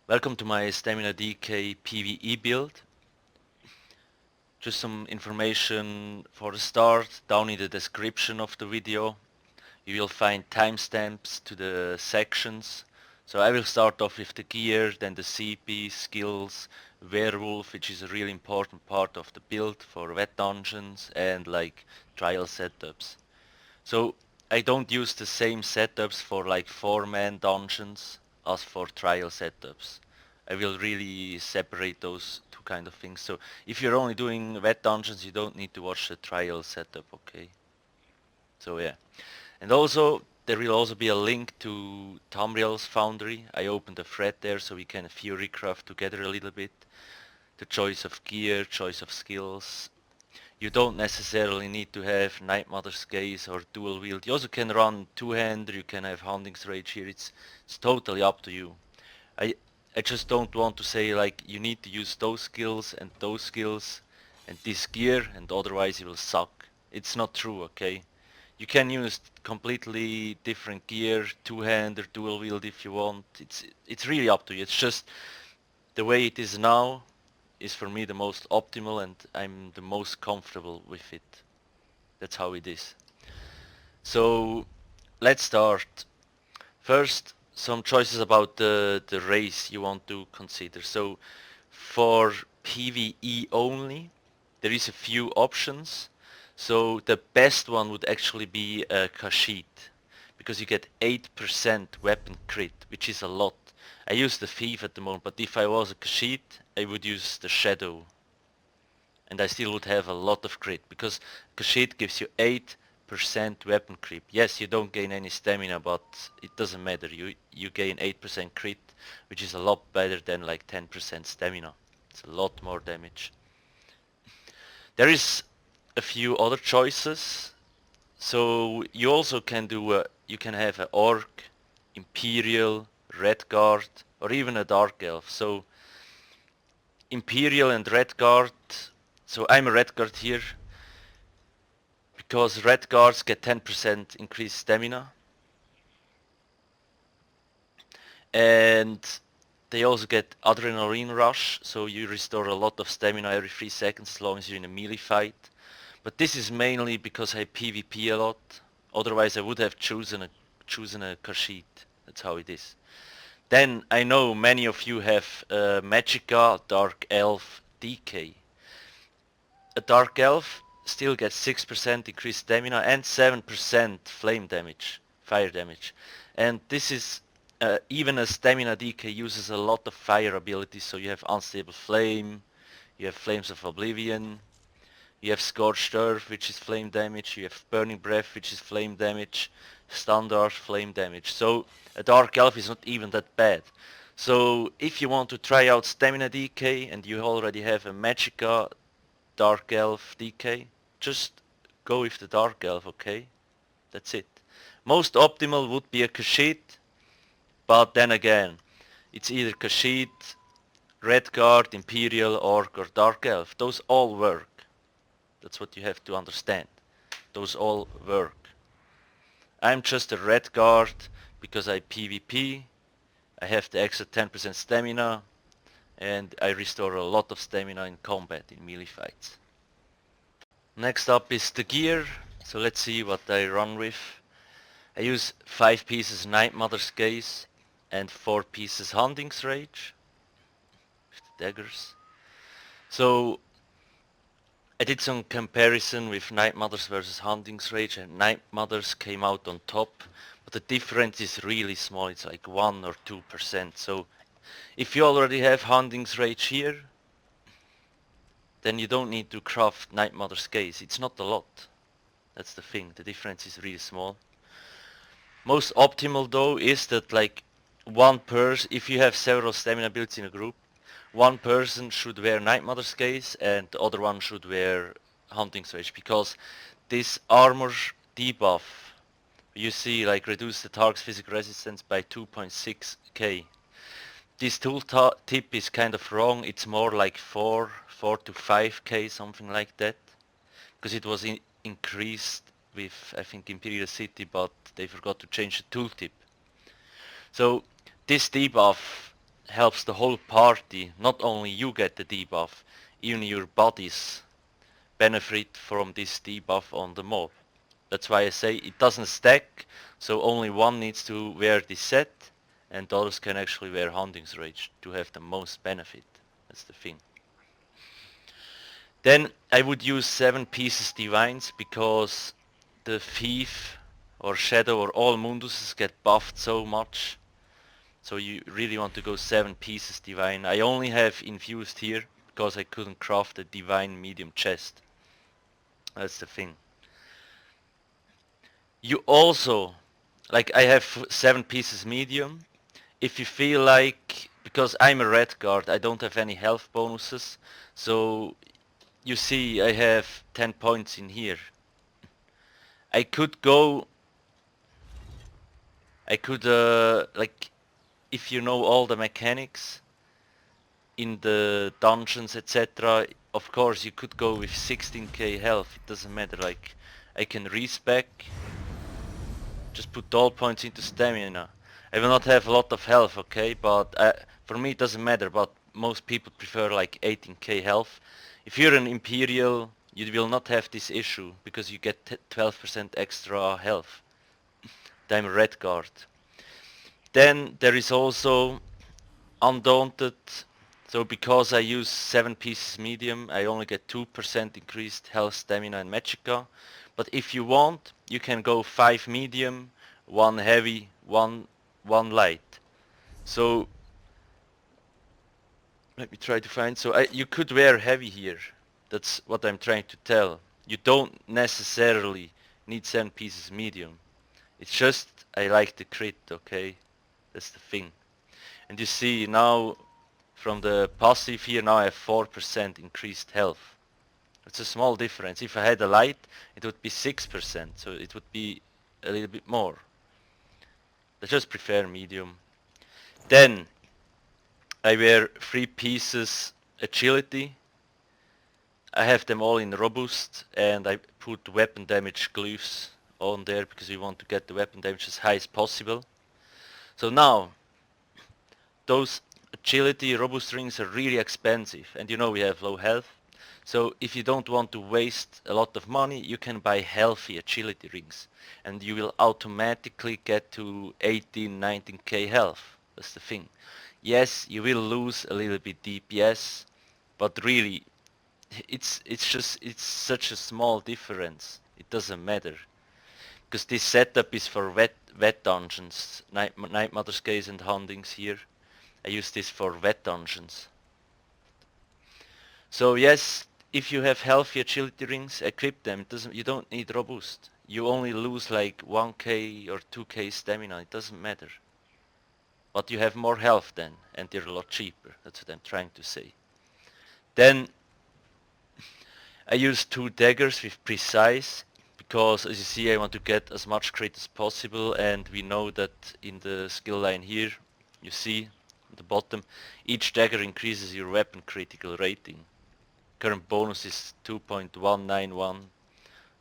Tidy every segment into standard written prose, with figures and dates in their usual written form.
Welcome to my Stamina DK PvE build. Just some information for the start. Down in the description of the video you will find timestamps to the sections. So I will start off with the gear, then the CP, skills, Werewolf, which is a really important part of the build for wet dungeons, and like trial setups. So I don't use the same setups for like 4-man dungeons as for trial setups. I will really separate those two kind of things. So if you're only doing wet dungeons, you don't need to watch the trial setup, okay? So yeah. And also, there will also be a link to Tamriel's Foundry. I opened a thread there so we can Furycraft together a little bit. The choice of gear, choice of skills. You don't necessarily need to have Night Mother's Gaze or dual wield. You also can run two-hander, you can have Hunting's Rage here. It's totally up to you. I I just don't want to say like you need to use those skills and this gear and otherwise you will suck. It's not true, okay? You can use completely different gear, two-hander, dual wield if you want. It's really up to you. It's just the way it is now is for me the most optimal and I'm the most comfortable with it. That's how it is. So let's start. First, some choices about the race you want to consider. So for PvE only, there is a few options. So the best one would actually be a Khajiit, because you get 8% weapon crit, which is a lot. I use the Thief at the moment, but if I was a Khajiit, I would use the Shadow. And I still would have a lot of crit, because Khajiit gives you 8% weapon creep. Yes, you don't gain any stamina, but it doesn't matter. You gain 8% crit, which is a lot better than like 10% stamina. It's a lot more damage. There is a few other choices. So you also can you can have an Orc, Imperial, Red Guard, or even a Dark Elf. So Imperial and Red Guard, so I'm a Red Guard here, because Red Guards get 10% increased stamina. And they also get Adrenaline Rush, so you restore a lot of stamina every 3 seconds as long as you're in a melee fight. But this is mainly because I PvP a lot, otherwise I would have chosen a Khajiit. That's how it is. Then I know many of you have Magicka Dark Elf DK. A Dark Elf still gets 6% increased stamina and 7% flame damage, fire damage. And this is even a stamina DK uses a lot of fire abilities, so you have Unstable Flame, you have Flames of Oblivion, you have Scorched Earth, which is flame damage, you have Burning Breath, which is flame damage, Standard flame damage. So a Dark Elf is not even that bad. So if you want to try out Stamina DK and you already have a Magicka Dark Elf DK, just go with the Dark Elf, okay? That's it. Most optimal would be a Khajiit, but then again, it's either Khajiit, Red Guard, Imperial, Orc or Dark Elf. Those all work. That's what you have to understand. Those all work. I'm just a Red Guard because I PvP, I have the extra 10% stamina, and I restore a lot of stamina in combat in melee fights. Next up is the gear. So let's see what I run with. I use 5 pieces Night Mother's Gaze and 4 pieces Hunting's Rage with the daggers. So I did some comparison with Night Mothers versus Hunting's Rage, and Night Mothers came out on top, but the difference is really small. It's like 1 or 2%. So if you already have Hunting's Rage here, then you don't need to craft Night Mother's Gaze. It's not a lot. That's the thing. The difference is really small. Most optimal though is that like one person, if you have several stamina builds in a group, one person should wear Night Mother's Gaze and the other one should wear Hunting's Rage, because this armor debuff, you see, like reduce the target's physical resistance by 2.6k. This tool tip is kind of wrong. It's more like 4 to 5k, something like that, because it was increased with, I think, Imperial City, but they forgot to change the tooltip. So this debuff helps the whole party. Not only you get the debuff, even your bodies benefit from this debuff on the mob. That's why I say it doesn't stack, so only one needs to wear this set, and the others can actually wear Hunting's Rage to have the most benefit. That's the thing. Then I would use 7 pieces Divines because the Thief or Shadow or all Munduses get buffed so much. So you really want to go 7 pieces Divine. I only have infused here because I couldn't craft a Divine medium chest. That's the thing. You also, like I have 7 pieces medium. If you feel like, because I'm a red guard, I don't have any health bonuses. So you see I have 10 points in here. I could go, like, if you know all the mechanics in the dungeons, etc., of course you could go with 16k health, it doesn't matter, like, I can respec, just put all points into stamina. I will not have a lot of health, okay, but for me it doesn't matter, but most people prefer like 18k health. If you're an Imperial, you will not have this issue, because you get 12% extra health. I'm a red guard. Then there is also Undaunted. So because I use 7 pieces medium, I only get 2% increased health, stamina and magicka. But if you want, you can go 5 medium, 1 heavy, 1 light. So let me try to find. So you could wear heavy here. That's what I'm trying to tell. You don't necessarily need 7 pieces medium. It's just I like the crit, okay? That's the thing. And you see now from the passive here, now I have 4% increased health. It's a small difference. If I had a light, it would be 6%, so it would be a little bit more. I just prefer medium. Then I wear 3 pieces agility. I have them all in robust, and I put weapon damage glyphs on there because we want to get the weapon damage as high as possible. So now, those agility robust rings are really expensive, and you know we have low health. So if you don't want to waste a lot of money, you can buy healthy agility rings, and you will automatically get to 18, 19k health. That's the thing. Yes, you will lose a little bit DPS, but really, it's such a small difference. It doesn't matter, because this setup is for wet dungeons, Night Mother's Gaze and Huntings here. I use this for wet dungeons. So yes, if you have healthy agility rings, equip them. You don't need robust. You only lose like 1k or 2k stamina. It doesn't matter. But you have more health then, and they're a lot cheaper. That's what I'm trying to say. Then I use 2 daggers with precise, because as you see I want to get as much crit as possible, and we know that in the skill line here, you see at the bottom, each dagger increases your weapon critical rating. Current bonus is 2.191.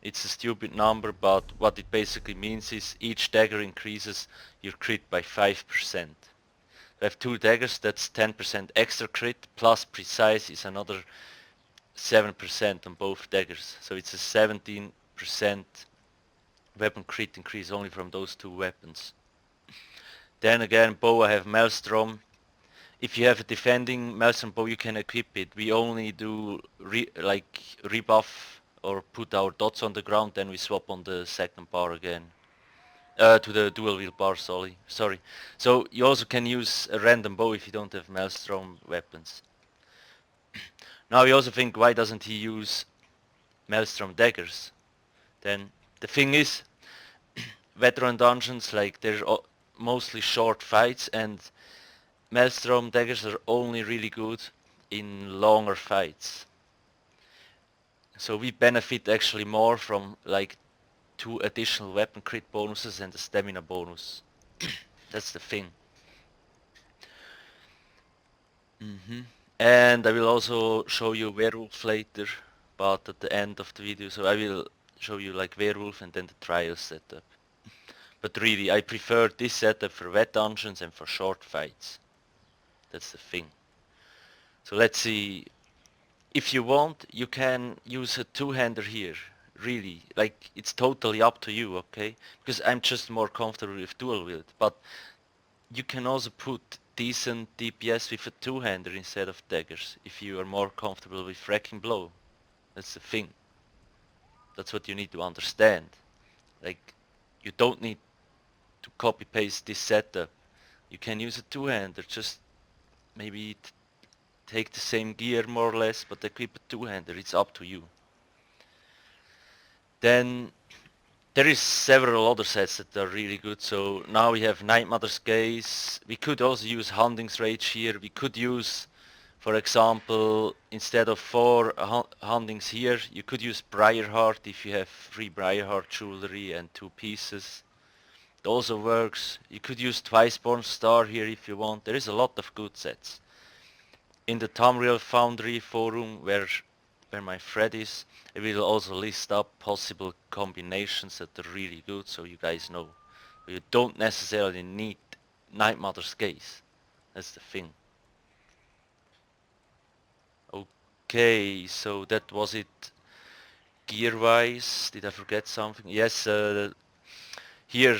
It's a stupid number, but what it basically means is each dagger increases your crit by 5%. I have 2 daggers, that's 10% extra crit, plus precise is another 7% on both daggers. So it's a 17% weapon crit increase only from those 2 weapons. Then again, bow I have Maelstrom. If you have a defending Maelstrom bow, you can equip it. We only do rebuff or put our dots on the ground, then we swap on the second bar again. To the dual wheel bar, sorry. So you also can use a random bow if you don't have Maelstrom weapons. Now you also think, why doesn't he use Maelstrom daggers? Then the thing is, veteran dungeons, like they're mostly short fights, and Maelstrom daggers are only really good in longer fights. So we benefit actually more from like 2 additional weapon crit bonuses and a stamina bonus. That's the thing. And I will also show you Werewolf later, but at the end of the video. So I will show you like Werewolf and then the trial setup. But really, I prefer this setup for wet dungeons and for short fights. That's the thing. So let's see. If you want, you can use a two-hander here. Really, like it's totally up to you, okay? Because I'm just more comfortable with dual wield. But you can also put decent DPS with a two-hander instead of daggers if you are more comfortable with wrecking blow. That's the thing. That's what you need to understand. Like, you don't need to copy paste this setup. You can use a two-hander, just maybe take the same gear more or less, but equip a two-hander. It's up to you. Then there is several other sets that are really good. So now we have Night Mother's Gaze. We could also use Hunting's Rage here. We could use, for example, instead of 4 Huntings here, you could use Briarheart if you have 3 Briarheart jewelry and 2 pieces. It also works. You could use Twiceborn Star here if you want. There is a lot of good sets. In the Tamriel Foundry forum where my thread is, I will also list up possible combinations that are really good so you guys know. You don't necessarily need Night Mother's Gaze. That's the thing. Okay, so that was it gear-wise. Did I forget something? Yes, here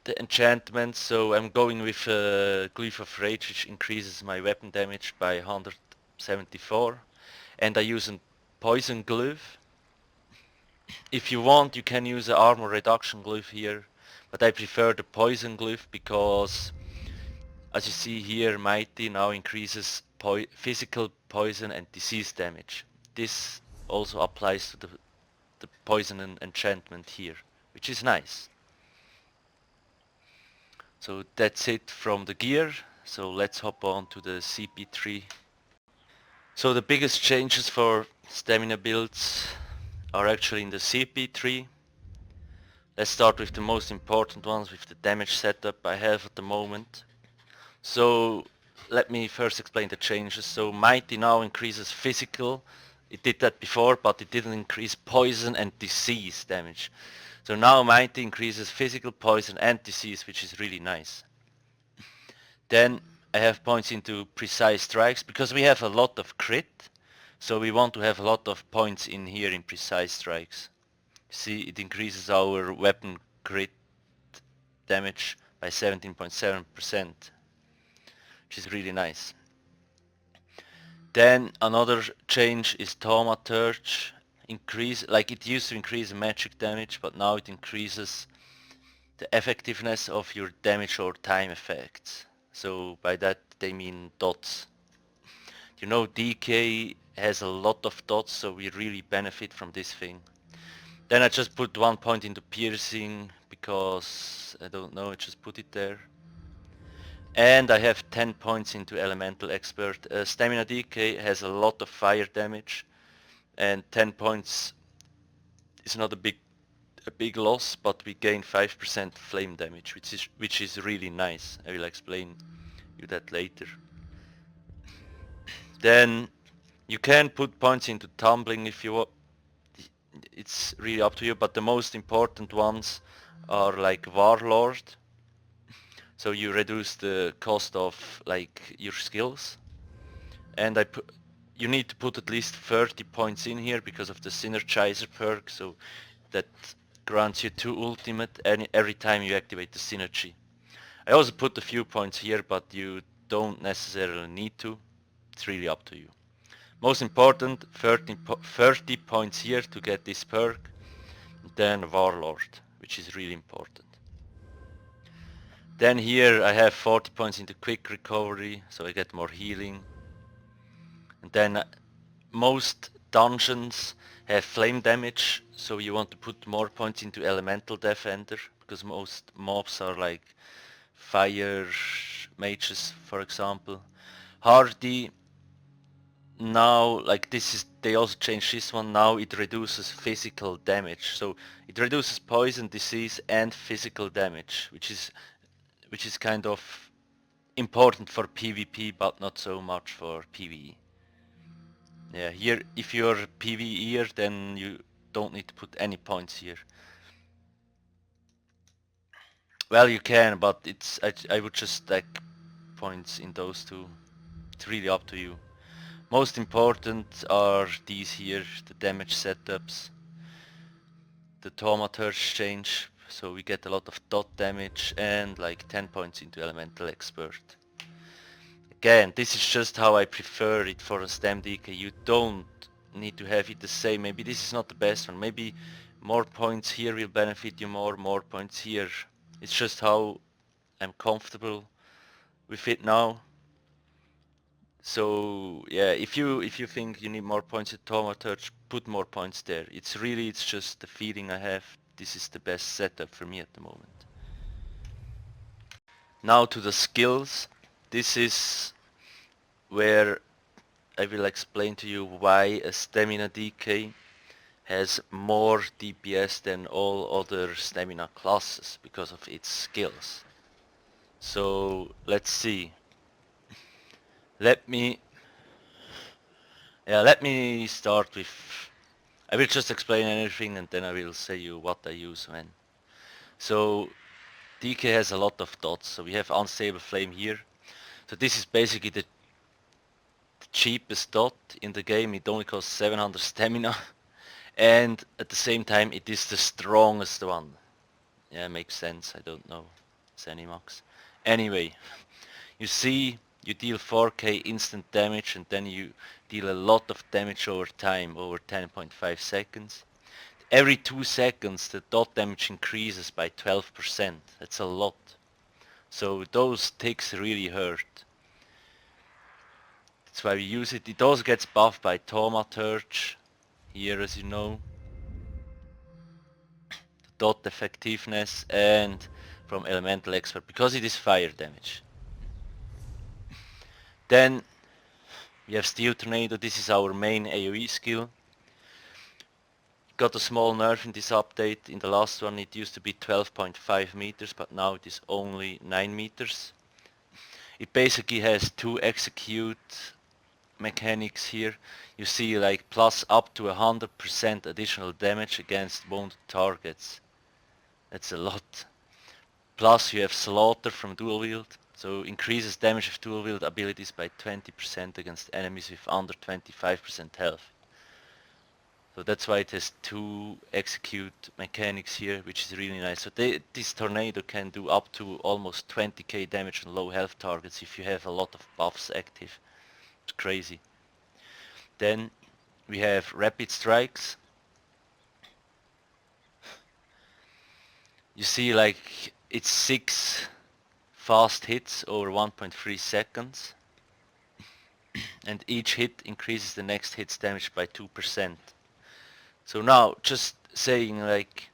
the enchantment. So I'm going with Glyph of Rage, which increases my weapon damage by 174. And I use a poison glyph. If you want, you can use an armor reduction glyph here, but I prefer the poison glyph because, as you see here, Mighty now increases physical, poison and disease damage. This also applies to the poison and enchantment here, which is nice. So that's it from the gear. So let's hop on to the CP3. So the biggest changes for stamina builds are actually in the CP3. Let's start with the most important ones, with the damage setup I have at the moment. So let me first explain the changes. So Mighty now increases physical. It did that before, but it didn't increase poison and disease damage. So now Mighty increases physical, poison and disease, which is really nice. Then I have points into precise strikes because we have a lot of crit. So we want to have a lot of points in here in precise strikes. See, it increases our weapon crit damage by 17.7%, which is really nice. Then another change is Thaumaturge. Like it used to increase magic damage, but now it increases the effectiveness of your damage or time effects. So by that they mean dots. You know, DK has a lot of dots, so we really benefit from this thing. Then I just put 1 point into piercing because I don't know, I just put it there. And I have 10 points into elemental expert. Stamina DK has a lot of fire damage, and 10 points is not a big loss, but we gain 5% flame damage, which is really nice. I will explain you that later. Then you can put points into tumbling if you want. It's really up to you, but the most important ones are like Warlord. So you reduce the cost of like your skills. And you need to put at least 30 points in here because of the Synergizer perk, so that grants you 2 ultimate every time you activate the synergy. I also put a few points here, but you don't necessarily need to. It's really up to you. Most important, 30 points here to get this perk, then Warlord, which is really important. Then here I have 40 points into quick recovery, so I get more healing. And then most dungeons have flame damage, so you want to put more points into elemental defender, because most mobs are like fire mages, for example. Hardy, now, like they also changed this one, now it reduces physical damage. So it reduces poison, disease and physical damage, which is kind of important for PvP, but not so much for PvE. Yeah, here if you're a PvEer, then you don't need to put any points here. Well, you can, but I would just stack points in those two. It's really up to you. Most important are these here, the damage setups. The thaumaturge change, so we get a lot of dot damage and like 10 points into elemental expert. Again, this is just how I prefer it for a stem DK. You don't need to have it the same. Maybe this is not the best one. Maybe more points here will benefit you more points here. It's just how I'm comfortable with it now. So yeah, if you think you need more points at thaumaturge, put more points there. It's just the feeling I have. This is the best setup for me at the moment. Now to the skills. This is where I will explain to you why a stamina DK has more DPS than all other stamina classes because of its skills. So let's see. Let me start with, I will just explain everything and then I will say you what I use when. So DK has a lot of dots, so we have unstable flame here. So this is basically the cheapest dot in the game. It only costs 700 stamina and at the same time it is the strongest one. Yeah, makes sense, I don't know. Zenimax. Anyway, you see you deal 4k instant damage and then you deal a lot of damage over time, over 10.5 seconds. Every 2 seconds the dot damage increases by 12%. That's a lot. So those ticks really hurt. That's why we use it. It also gets buffed by thaumaturge here, as you know. The dot effectiveness and from elemental expert because it is fire damage. Then we have Steel Tornado. This is our main AoE skill. Got a small nerf in this update. In the last one it used to be 12.5 meters, but now it is only 9 meters. It basically has 2 execute mechanics here. You see like plus up to 100% additional damage against wounded targets. That's a lot. Plus you have Slaughter from dual wield, so increases damage of dual wield abilities by 20% against enemies with under 25% health. So that's why it has 2 execute mechanics here, which is really nice. So this tornado can do up to almost 20k damage on low health targets if you have a lot of buffs active. It's crazy. Then we have rapid strikes. You see like it's 6 fast hits over 1.3 seconds. And each hit increases the next hit's damage by 2%. So now, just saying like,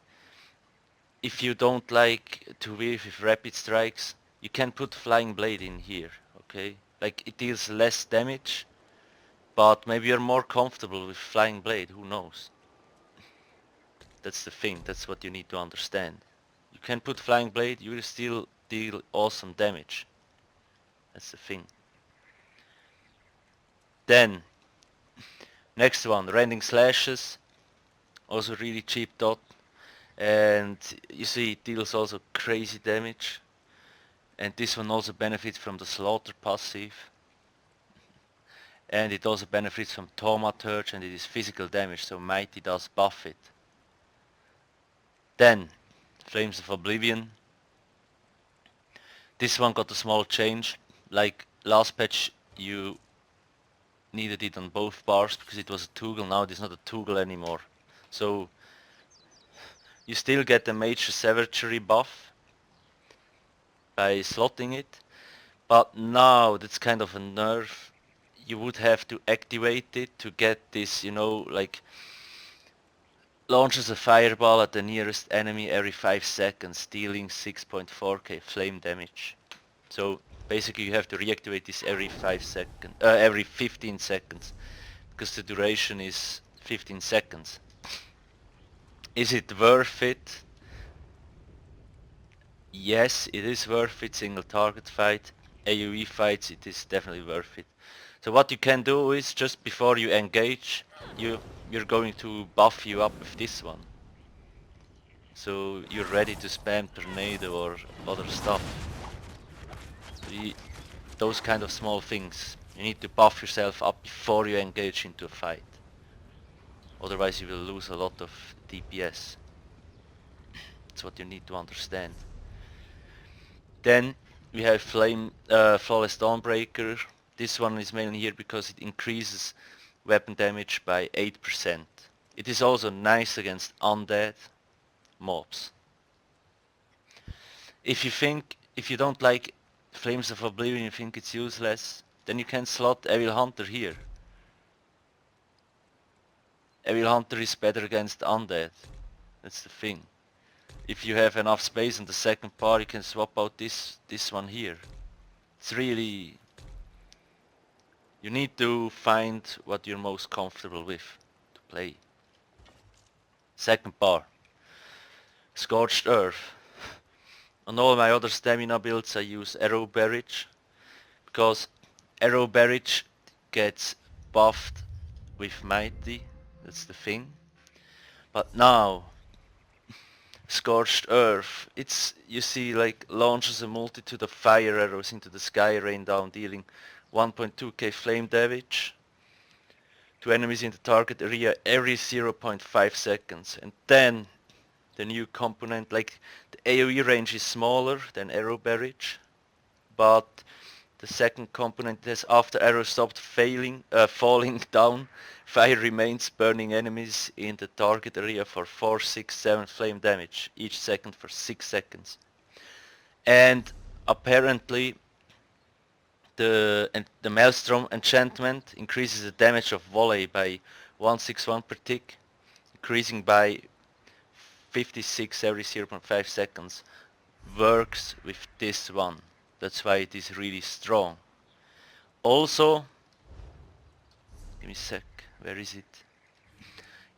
if you don't like to weave with rapid strikes, you can put Flying Blade in here, okay? Like it deals less damage, but maybe you're more comfortable with Flying Blade, who knows? That's the thing, that's what you need to understand. You can put Flying Blade, you will still deal awesome damage. That's the thing. Then, next one, Rending Slashes. Also really cheap dot. And you see it deals also crazy damage. And this one also benefits from the Slaughter passive. And it also benefits from Thaumaturge and it is physical damage, so Mighty does buff it. Then, Flames of Oblivion. This one got a small change. Like last patch you needed it on both bars because it was a toggle, now it is not a toggle anymore. So you still get the major savagery buff by slotting it, but now that's kind of a nerf. You would have to activate it to get this, you know, like launches a fireball at the nearest enemy every 5 seconds, dealing 6.4k flame damage. So basically you have to reactivate this every 15 seconds, because the duration is 15 seconds. Is it worth it? Yes, it is worth it. Single target fight, AoE fights, it is definitely worth it. So what you can do is just before you engage, you're going to buff you up with this one. So you're ready to spam tornado or other stuff. So those kind of small things, You need to buff yourself up before you engage into a fight. Otherwise you will lose a lot of DPS. That's what you need to understand. Then we have Flawless Dawnbreaker. This one is mainly here because it increases weapon damage by 8%. It is also nice against undead mobs. If you don't like Flames of Oblivion, you think it's useless, then you can slot Evil Hunter here. Evil Hunter is better against undead. That's the thing. If you have enough space on the second bar, you can swap out this one here. It's really... You need to find what you're most comfortable with to play. Second bar. Scorched Earth. On all my other stamina builds I use Arrow Barrage, because Arrow Barrage gets buffed with Mighty, that's the thing. But now, Scorched Earth, it's, you see, like, launches a multitude of fire arrows into the sky, rain down, dealing 1.2k flame damage to enemies in the target area every 0.5 seconds. And then the new component, like, the AoE range is smaller than Arrow Barrage, but the second component is after arrows stopped falling down, fire remains burning enemies in the target area for 4, 6, 7 flame damage each second for 6 seconds. And apparently the Maelstrom enchantment increases the damage of volley by 161 per tick, increasing by 56 every 0.5 seconds. Works with this one. That's why it is really strong. Also, give me a sec, where is it?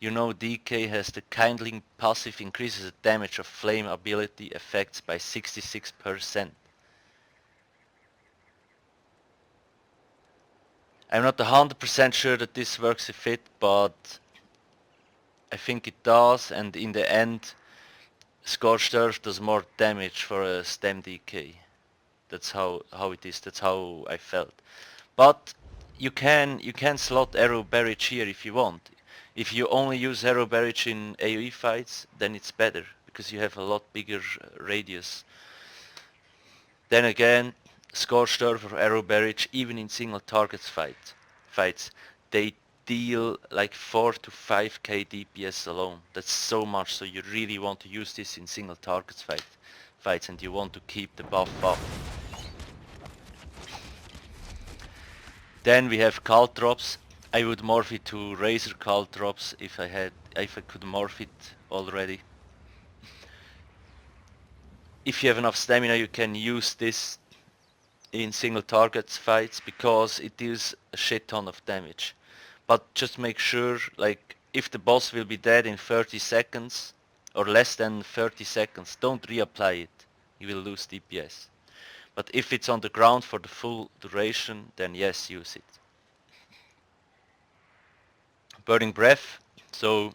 You know DK has the kindling passive, increases the damage of flame ability effects by 66%. I'm not 100% sure that this works with it, but I think it does, and in the end Scorched Earth does more damage for a stem DK. That's how it is, that's how I felt. But you can slot Arrow Barrage here if you want. If you only use Arrow Barrage in AoE fights, then it's better, because you have a lot bigger radius. Then again, Scorched Earth or Arrow Barrage, even in single targets fights, they deal like 4 to 5k DPS alone. That's so much, so you really want to use this in single targets fights, and you want to keep the buff up. Then we have Caltrops. I would morph it to Razor Caltrops if I could morph it already. If you have enough stamina, you can use this in single targets fights because it deals a shit ton of damage. But just make sure, like, if the boss will be dead in 30 seconds or less than 30 seconds, don't reapply it. You will lose DPS. But if it's on the ground for the full duration, then yes, use it. Burning Breath. So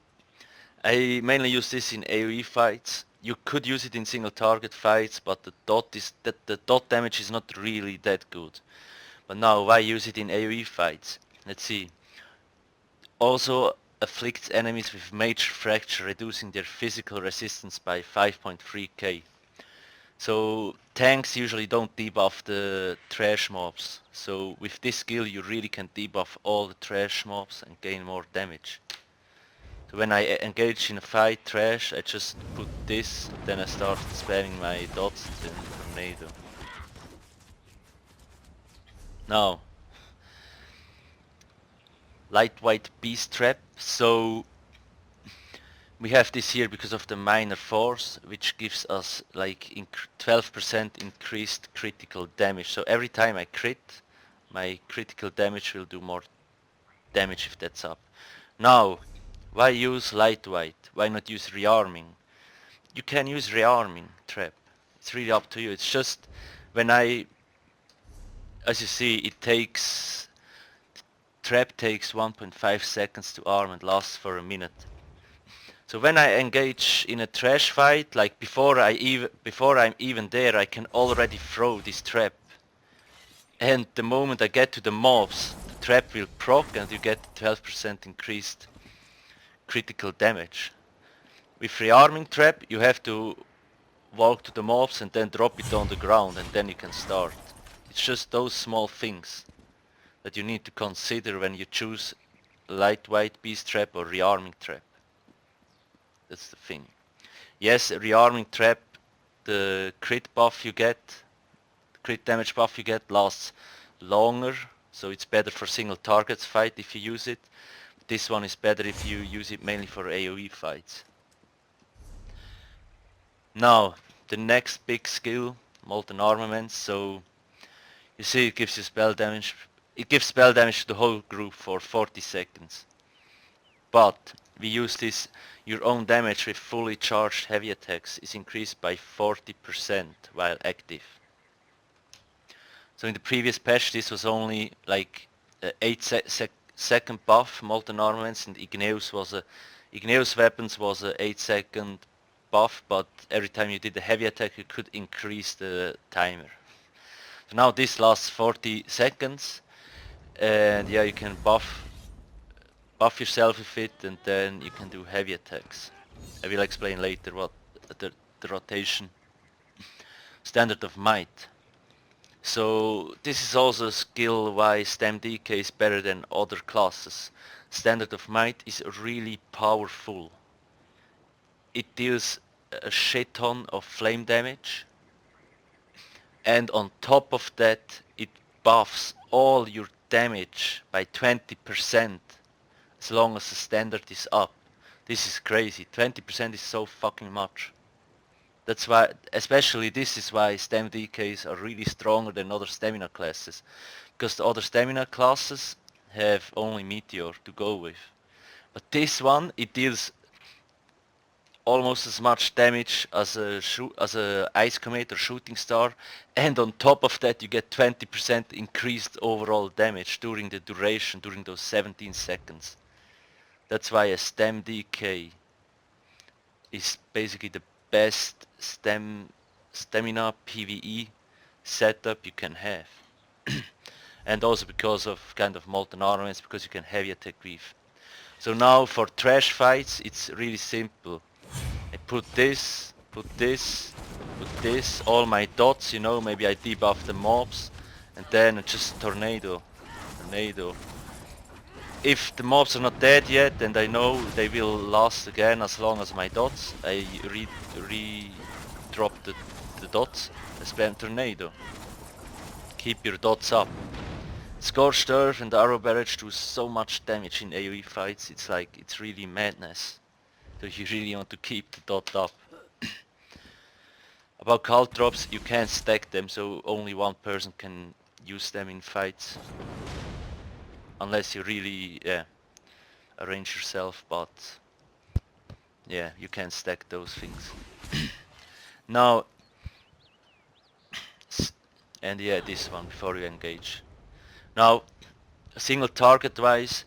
I mainly use this in AoE fights. You could use it in single target fights, but the dot damage is not really that good. But now, why use it in AoE fights? Let's see. Also afflicts enemies with major fracture, reducing their physical resistance by 5.3k. So tanks usually don't debuff the trash mobs. So with this skill you really can debuff all the trash mobs and gain more damage. So when I engage in a fight trash, I just put this, then I start spamming my dots and tornado. Now, lightweight beast trap. So we have this here because of the minor force, which gives us like 12% increased critical damage. So every time I crit, my critical damage will do more damage if that's up. Now, why use lightweight? Why not use rearming? You can use rearming trap. It's really up to you. It's just when as you see, trap takes 1.5 seconds to arm and lasts for a minute. So when I engage in a trash fight, like before I'm even there, I can already throw this trap And the moment I get to the mobs, the trap will proc and you get 12% increased critical damage. With rearming trap you have to walk to the mobs and then drop it on the ground and then you can start. It's just those small things that you need to consider when you choose lightweight beast trap or rearming trap. That's the thing. Yes, rearming trap, the crit buff you get, the crit damage buff you get lasts longer, so it's better for single targets fight if you use it. This one is better if you use it mainly for AoE fights. Now, the next big skill, Molten Armaments. So you see it gives you spell damage. It gives spell damage to the whole group for 40 seconds. But we use this, your own damage with fully charged heavy attacks is increased by 40% while active. So in the previous patch this was only like 8 second buff, Molten Armaments, and Igneous Weapons was a 8 second buff, but every time you did a heavy attack you could increase the timer. So now this lasts 40 seconds and yeah, you can buff yourself with it and then you can do heavy attacks. I will explain later what the rotation. Standard of Might. So this is also a skill why Stem DK is better than other classes. Standard of Might is really powerful. It deals a shit ton of flame damage, and on top of that it buffs all your damage by 20% as long as the standard is up. This is crazy. 20% is so fucking much. That's why, especially this is why stem DKs are really stronger than other stamina classes. Because the other stamina classes have only Meteor to go with. But this one, it deals almost as much damage as a Ice Comet or Shooting Star, and on top of that you get 20% increased overall damage during the duration, during those 17 seconds. That's why a stem DK is basically the best stamina PvE setup you can have. And also because of kind of molten armaments, because you can heavy attack weave. So now for trash fights it's really simple. I put this, all my dots, you know, maybe I debuff the mobs, and then just tornado. If the mobs are not dead yet and I know they will last again as long as my dots, I re-drop the dots, I spam tornado. Keep your dots up. Scorched Earth and Arrow Barrage do so much damage in AoE fights, it's really madness. So you really want to keep the dot up. About cult drops, you can't stack them, so only one person can use them in fights. Unless you really, arrange yourself, but yeah, you can stack those things. Now, and yeah, this one before you engage. Now, single target wise,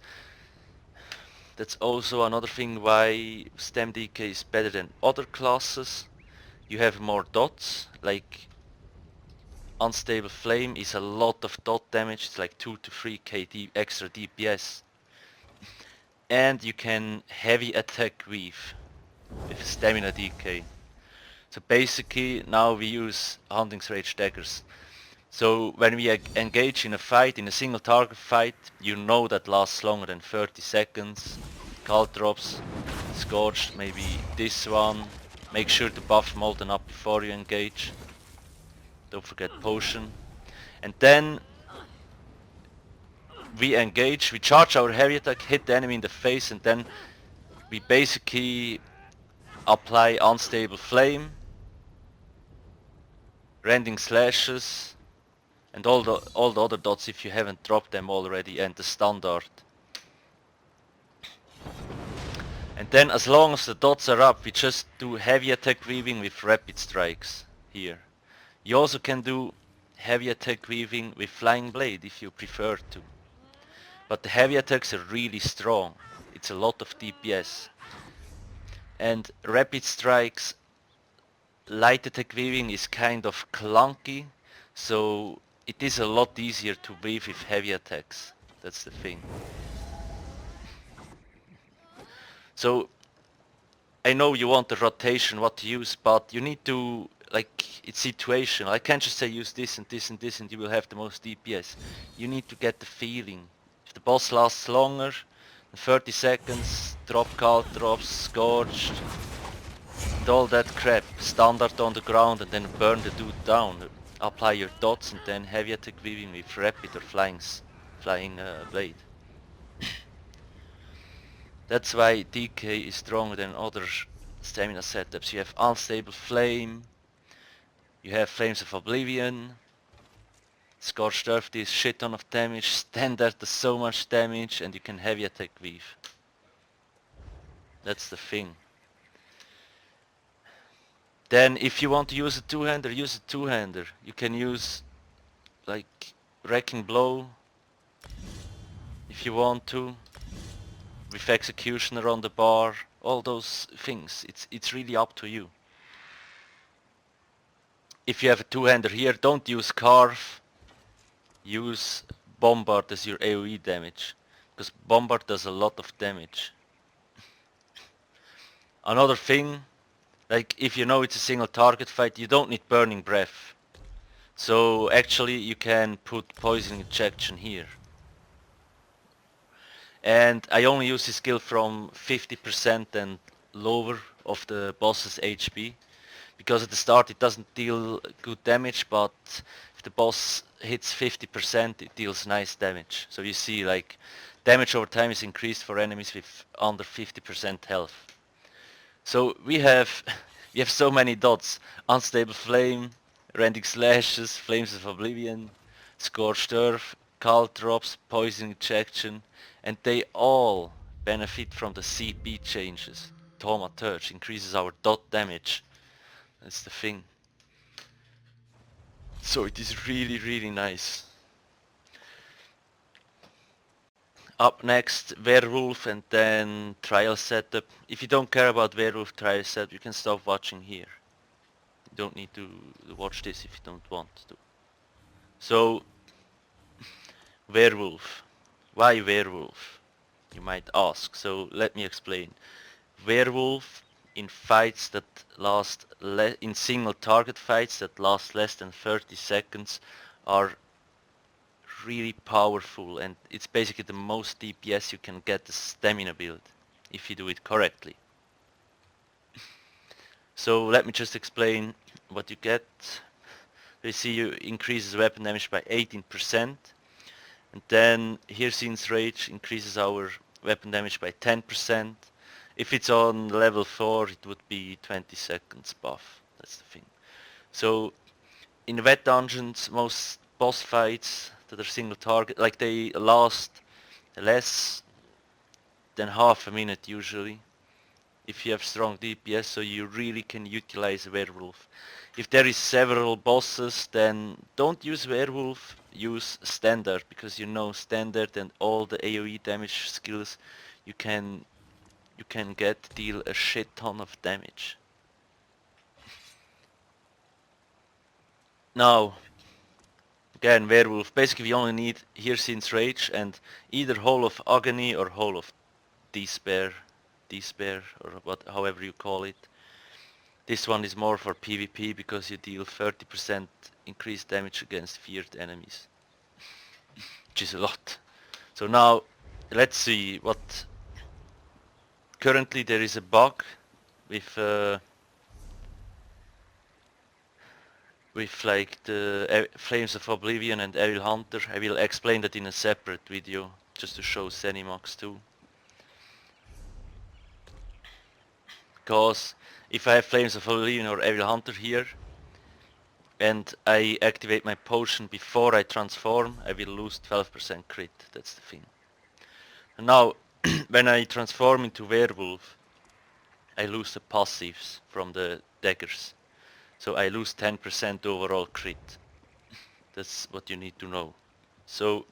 that's also another thing why Stem DK is better than other classes. You have more dots, like Unstable Flame is a lot of dot damage, it's like 2 to 3k extra DPS. And you can heavy attack weave with Stamina DK. So basically now we use Hunting's Rage daggers. So when we engage in a fight, in a single target fight, you know that lasts longer than 30 seconds. Cult drops, Scorched, maybe this one. Make sure to buff Molten up before you engage. Don't forget Potion. And then we engage, we charge our heavy attack, hit the enemy in the face, and then we basically apply Unstable Flame, Rending Slashes, and all the other dots if you haven't dropped them already, and the Standard. And then as long as the dots are up, we just do heavy attack weaving with rapid strikes here. You also can do heavy attack weaving with Flying Blade if you prefer to. But the heavy attacks are really strong. It's a lot of DPS. And rapid strikes, light attack weaving is kind of clunky, so it is a lot easier to weave with heavy attacks. That's the thing. So I know you want the rotation, what to use, but you need to, like, it's situational. I can't just say use this and this and this and you will have the most DPS. You need to get the feeling. If the boss lasts longer, 30 seconds, drop cult drops, scorched, and all that crap, standard on the ground and then burn the dude down. Apply your dots and then heavy attack weaving with rapid or flying blade. That's why DK is stronger than other stamina setups. You have Unstable Flame, you have Flames of Oblivion, Scorched Earth deals shit ton of damage, Standard does so much damage, and you can heavy attack weave. That's the thing. Then if you want to use a two-hander, use a two-hander. You can use like Wrecking Blow if you want to, with Executioner on the bar, all those things. It's really up to you. If you have a two-hander here, don't use Carve, use Bombard as your AoE damage, because Bombard does a lot of damage. Another thing, like if you know it's a single target fight, you don't need Burning Breath. So actually you can put Poison Injection here. And I only use this skill from 50% and lower of the boss's HP. Because at the start it doesn't deal good damage, but if the boss hits 50% it deals nice damage. So you see, like, damage over time is increased for enemies with under 50% health. So we have so many dots: Unstable Flame, Rending Slashes, Flames of Oblivion, Scorched Earth, Cult Drops, Poison Injection, and they all benefit from the CP changes. Thaumaturge increases our dot damage. That's the thing. So it is really, really nice. Up next, Werewolf and then Trial setup. If you don't care about Werewolf Trial setup, you can stop watching here. You don't need to watch this if you don't want to. So, Werewolf. Why Werewolf? You might ask. So let me explain. Werewolf in fights that last in single target fights that last less than 30 seconds are really powerful, and it's basically the most DPS you can get the stamina build if you do it correctly. So let me just explain what you get. You see, you increases weapon damage by 18%, and then Hircine's Rage increases our weapon damage by 10%. If it's on level 4 it would be 20 seconds buff. That's the thing. So in wet dungeons, most boss fights that are single target, like, they last less than half a minute usually, if you have strong DPS, so you really can utilize Werewolf. If there is several bosses, then don't use Werewolf, use Standard, because you know Standard and all the AoE damage skills you can deal a shit ton of damage. Now, again, Werewolf, basically we only need Hircine's Rage and either Hole of Agony or Hole of Despair, or however you call it. This one is more for PvP because you deal 30% increased damage against feared enemies, which is a lot. So now, let's see what... Currently there is a bug with like the Flames of Oblivion and Evil Hunter. I will explain that in a separate video, just to show Zenimax too. Because if I have Flames of Oblivion or Evil Hunter here, and I activate my potion before I transform, I will lose 12% crit. That's the thing. And now, when I transform into Werewolf, I lose the passives from the daggers. So I lose 10% overall crit. That's what you need to know. So,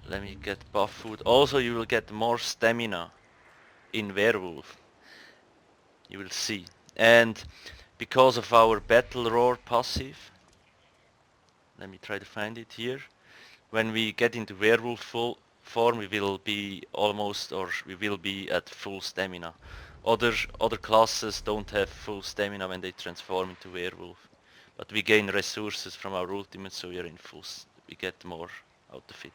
let me get buff food. Also, you will get more stamina in Werewolf. You will see. And because of our Battle Roar passive, let me try to find it here. When we get into werewolf full form, we will be almost, or we will be at full stamina. Other classes don't have full stamina when they transform into werewolf, but we gain resources from our ultimate, so we are in we get more out of it.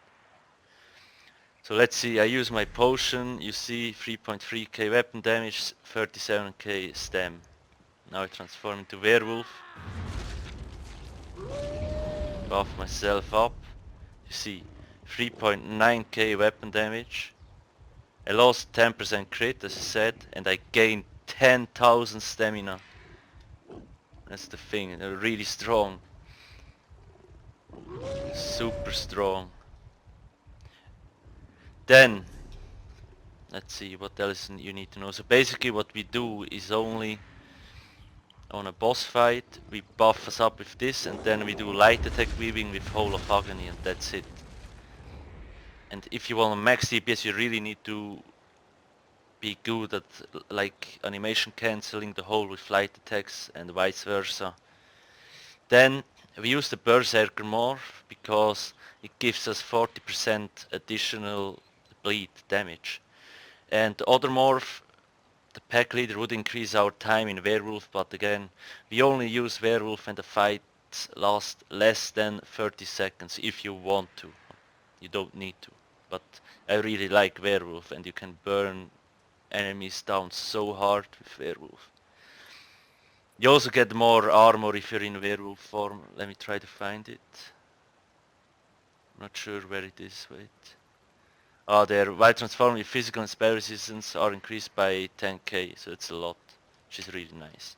So let's see, I use my potion, you see 3.3k weapon damage, 37k stam. Now I transform into werewolf, buff myself up, you see 3.9k weapon damage. I lost 10% crit as I said, and I gained 10,000 stamina. That's the thing, they're really strong. Super strong. Then, let's see what else you need to know. So basically what we do is only on a boss fight, we buff us up with this, and then we do light attack weaving with Hole of Agony, and that's it. And if you want max DPS, you really need to be good at like animation cancelling the hole with light attacks and vice versa. Then we use the Berserker morph because it gives us 40% additional bleed damage. And the other morph, the pack leader, would increase our time in werewolf, but again, we only use werewolf when the fights last less than 30 seconds if you want to. You don't need to. But I really like werewolf, and you can burn enemies down so hard with werewolf. You also get more armor if you're in werewolf form. Let me try to find it. Not sure where it is, wait. Ah, there. While transforming, physical and spell resistance are increased by 10k, so it's a lot, which is really nice.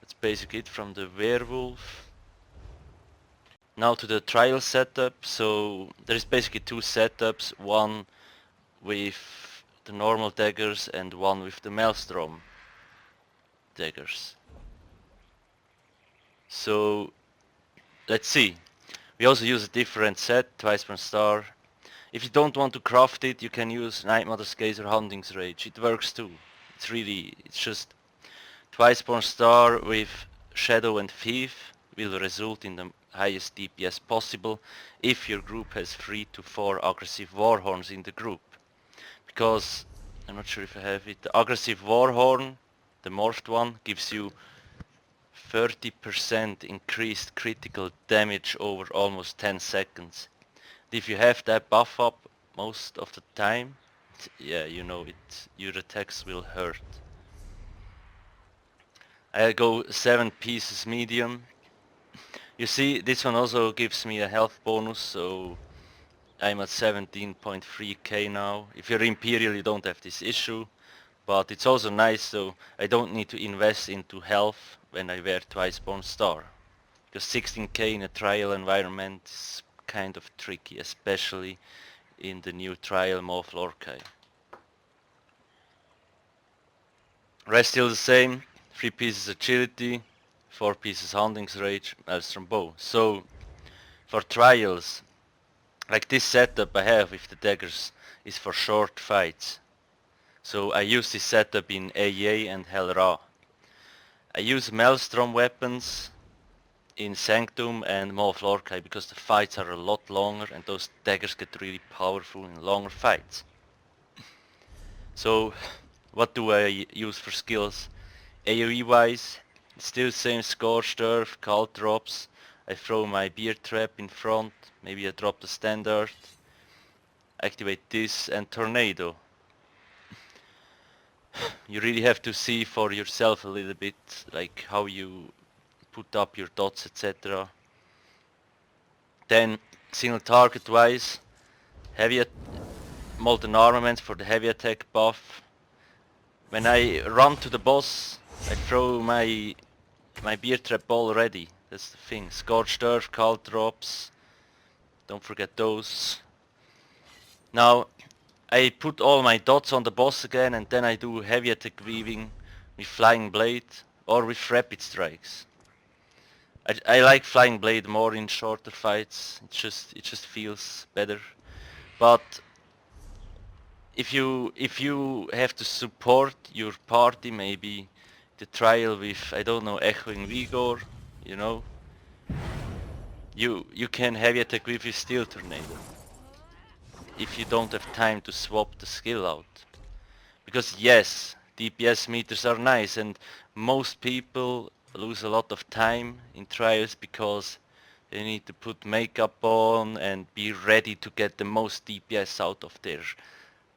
That's basically it from the werewolf. Now to the trial setup. So there is basically two setups, one with the normal daggers and one with the maelstrom daggers. So let's see. We also use a different set, twice per star. If you don't want to craft it, you can use Nightmother's Gaze or Hunting's Rage. It works too. It's just twice per star with Shadow and Thief will result in the highest DPS possible if your group has 3 to 4 aggressive Warhorns in the group. Because, I'm not sure if I have it, the aggressive Warhorn, the morphed one, gives you 30% increased critical damage over almost 10 seconds. If you have that buff up most of the time, yeah, you know it, your attacks will hurt. I go 7 pieces medium. You see, this one also gives me a health bonus, so I'm at 17.3k now. If you're Imperial, you don't have this issue, but it's also nice, so I don't need to invest into health when I wear twice born star. Because 16k in a trial environment is kind of tricky, especially in the new trial Morph Lorkai. Rest still the same, 3 pieces agility, 4 pieces hunting's rage, maelstrom bow. So for trials, like this setup I have with the daggers is for short fights. So I use this setup in AA and Hell Ra. I use maelstrom weapons in Sanctum and Morph Lorkai because the fights are a lot longer and those daggers get really powerful in longer fights. So what do I use for skills? AoE wise, still same Scorched Earth, Cult drops. I throw my Beer Trap in front, maybe I drop the Standard, activate this and Tornado. You really have to see for yourself a little bit, like how you put up your dots, etc. Then single target wise, Molten Armament for the heavy attack buff. When I run to the boss, I throw my Beer Trap already. That's the thing. Scorched Earth, Cult drops. Don't forget those. Now I put all my dots on the boss again and then I do heavy attack weaving with Flying Blade or with Rapid Strikes. I like Flying Blade more in shorter fights. It just feels better. But if you have to support your party, maybe the trial with, I don't know, Echoing Vigor, you know. You can heavy attack with your steel tornado if you don't have time to swap the skill out. Because yes, DPS meters are nice and most people lose a lot of time in trials because they need to put makeup on and be ready to get the most DPS out of their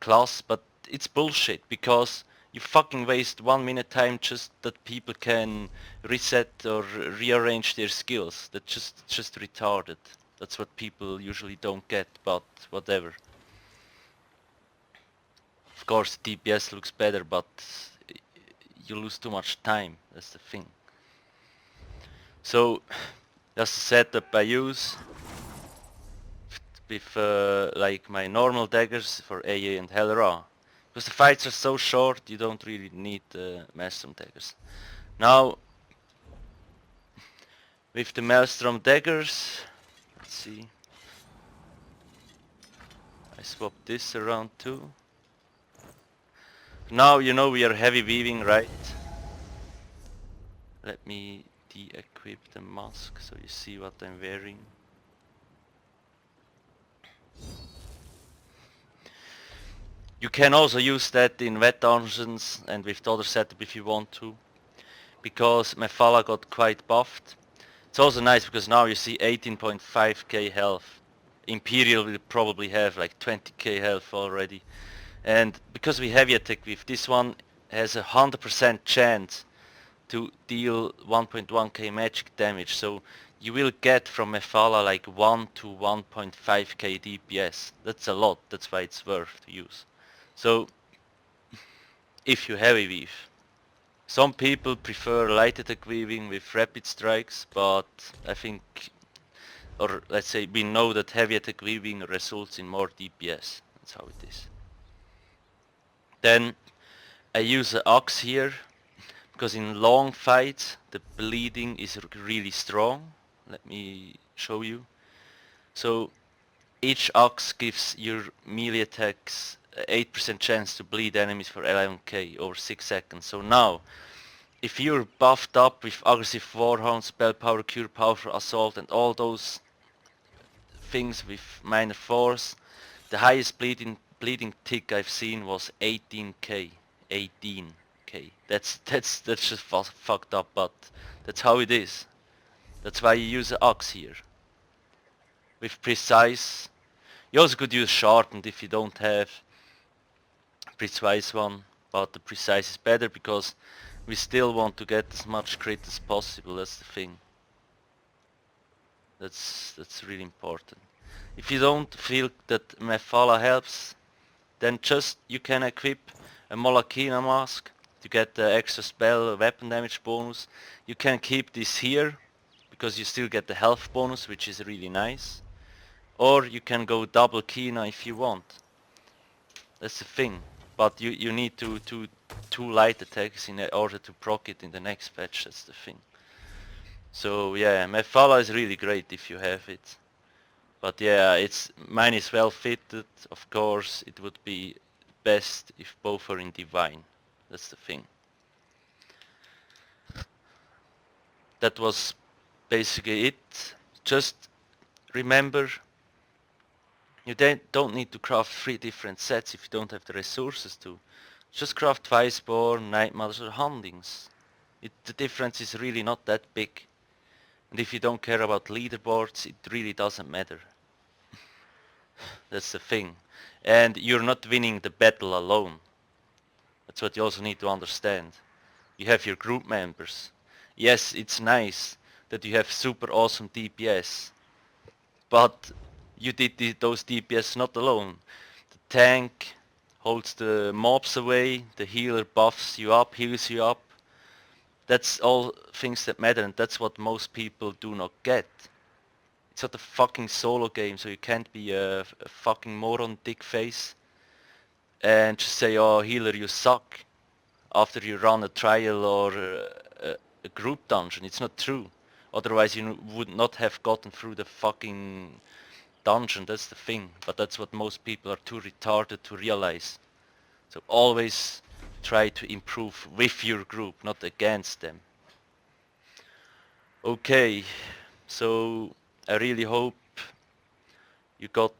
class, but it's bullshit because you fucking waste 1 minute time just that people can reset or rearrange their skills. That's just retarded. That's what people usually don't get, but whatever. Of course DPS looks better, but you lose too much time. That's the thing. So that's the setup I use with like my normal daggers for AA and Hell Ra. Because the fights are so short, you don't really need Maelstrom daggers. Now, with the Maelstrom daggers, let's see. I swapped this around too. Now you know we are heavy weaving, right? Let me de-equip the mask so you see what I'm wearing. You can also use that in wet dungeons and with the other setup if you want to, because Mephala got quite buffed. It's also nice because now you see 18.5k health. Imperial will probably have like 20k health already. And because we heavy attack with this one has a 100% chance to deal 1.1k magic damage. So you will get from Mephala like 1 to 1.5k DPS. That's a lot, that's why it's worth to use. So if you heavy weave. Some people prefer light attack weaving with rapid strikes, but I think, or let's say we know that heavy attack weaving results in more DPS. That's how it is. Then I use an axe here, because in long fights the bleeding is really strong. Let me show you. So each axe gives your melee attacks 8% chance to bleed enemies for 11k over 6 seconds. So now, if you're buffed up with aggressive warhound, spell power, cure, powerful assault and all those things with minor force, the highest bleeding tick I've seen was 18k. 18k. That's just fucked up, but that's how it is. That's why you use an axe here. With precise, you also could use sharpened if you don't have precise one, but the precise is better because we still want to get as much crit as possible. That's the thing. That's really important. If you don't feel that Mephala helps, then just you can equip a Molakina mask to get the extra spell weapon damage bonus. You can keep this here because you still get the health bonus, which is really nice. Or you can go double Kina if you want. That's the thing. But you need two light attacks in order to proc it in the next patch. That's the thing. So yeah, Mephala is really great if you have it. But yeah, mine is well fitted. Of course, it would be best if both are in divine. That's the thing. That was basically it. Just remember, you don't need to craft 3 different sets if you don't have the resources to. Just craft Twiceborn, Night Mothers or Houndings. The difference is really not that big. And if you don't care about leaderboards, it really doesn't matter. That's the thing. And you're not winning the battle alone. That's what you also need to understand. You have your group members. Yes, it's nice that you have super awesome DPS, but you did those DPS not alone. The tank holds the mobs away, the healer buffs you up, heals you up. That's all things that matter, and that's what most people do not get. It's not a fucking solo game, so you can't be a fucking moron dick face and just say, oh healer you suck, after you run a trial or a group dungeon. It's not true. Otherwise you would not have gotten through the fucking dungeon, that's the thing. But that's what most people are too retarded to realize. So always try to improve with your group, not against them. Okay, so I really hope you got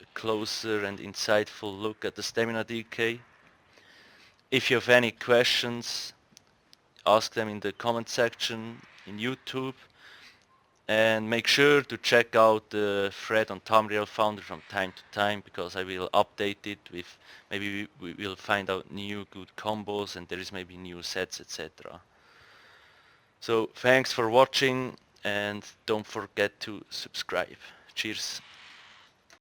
a closer and insightful look at the stamina decay. If you have any questions, ask them in the comment section in YouTube, and make sure to check out the thread on Tamriel Founder from time to time, because I will update it with, maybe we will find out new good combos and there is maybe new sets, etc. So thanks for watching and don't forget to subscribe. Cheers.